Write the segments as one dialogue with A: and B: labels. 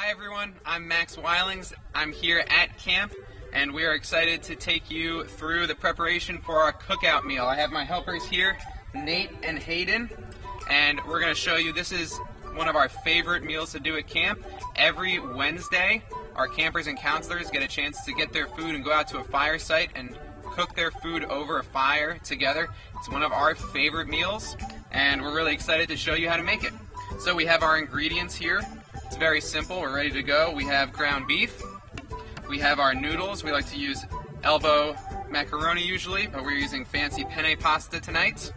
A: Hi everyone, I'm Max Whylings. I'm here at camp and we are excited to take you through the preparation for our cookout meal. I have my helpers here, Nate and Hayden, and we're going to show you, this is one of our favorite meals to do at camp. Every Wednesday, our campers and counselors get a chance to get their food and go out to a fire site and cook their food over a fire together. It's one of our favorite meals and we're really excited to show you how to make it. So we have our ingredients here. It's very simple, we're ready to go. We have ground beef, we have our noodles. We like to use elbow macaroni usually, but we're using fancy penne pasta tonight.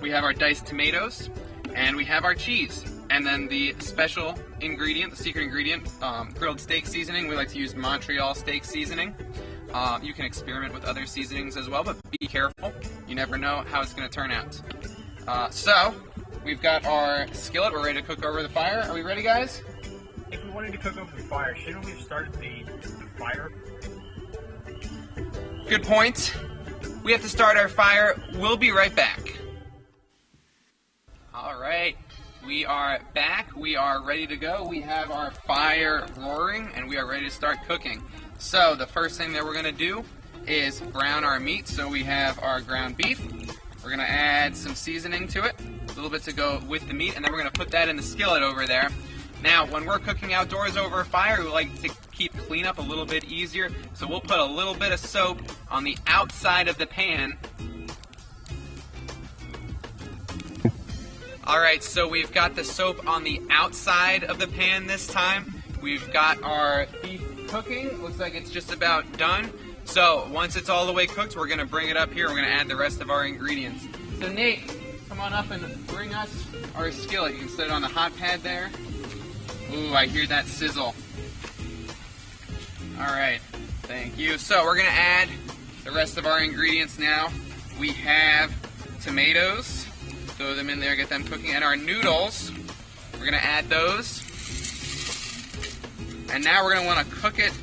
A: We have our diced tomatoes, and we have our cheese. And then the special ingredient, the secret ingredient, grilled steak seasoning. We like to use Montreal steak seasoning. You can experiment with other seasonings as well, but be careful. You never know how it's going to turn out. So, we've got our skillet. We're ready to cook over the fire. Are we ready, guys?
B: If we wanted to cook over the fire, shouldn't we have started the fire?
A: Good point. We have to start our fire. We'll be right back. All right. We are back. We are ready to go. We have our fire roaring and we are ready to start cooking. So the first thing that we're going to do is brown our meat. So we have our ground beef. We're going to add some seasoning to it, a little bit to go with the meat, and then we're going to put that in the skillet over there. Now, when we're cooking outdoors over a fire, we like to keep cleanup a little bit easier, so we'll put a little bit of soap on the outside of the pan. Alright, so we've got the soap on the outside of the pan this time. We've got our beef cooking. Looks like it's just about done. So, once it's all the way cooked, we're going to bring it up here. We're going to add the rest of our ingredients. So Nate, come on up and bring us our skillet. You can set it on the hot pad there. Ooh, I hear that sizzle. Alright, thank you. So, we're going to add the rest of our ingredients now. We have tomatoes. Throw them in there, get them cooking. And our noodles, we're going to add those. And now we're going to want to cook it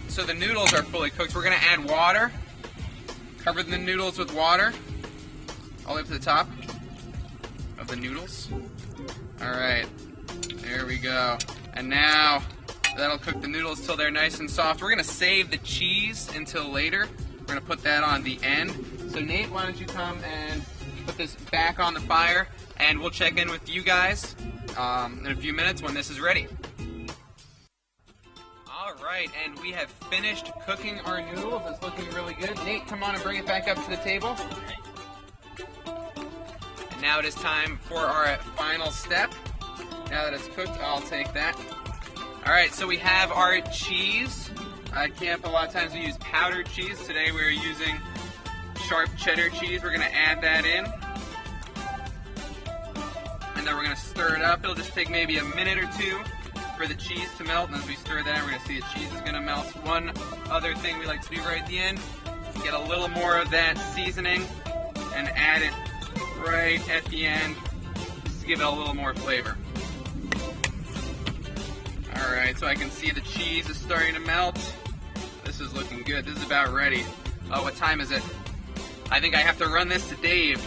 A: so the noodles are fully cooked. We're going to add water. Cover the noodles with water all the way up to the top of the noodles. Alright, there we go. And now that'll cook the noodles till they're nice and soft. We're going to save the cheese until later. We're going to put that on the end. So Nate, why don't you come and put this back on the fire, and we'll check in with you guys in a few minutes when this is ready. Alright, and we have finished cooking our noodles. It's looking really good. Nate, come on and bring it back up to the table. And now it is time for our final step. Now that it's cooked, I'll take that. Alright, so we have our cheese. At camp, a lot of times we use powdered cheese. Today we're using sharp cheddar cheese. We're going to add that in. And then we're going to stir it up. It'll just take maybe a minute or two for the cheese to melt. And as we stir that, we're going to see the cheese is going to melt. One other thing we like to do right at the end, get a little more of that seasoning and add it right at the end just to give it a little more flavor. Alright, so I can see the cheese is starting to melt. This is looking good. This is about ready. Oh, what time is it? I think I have to run this to Dave.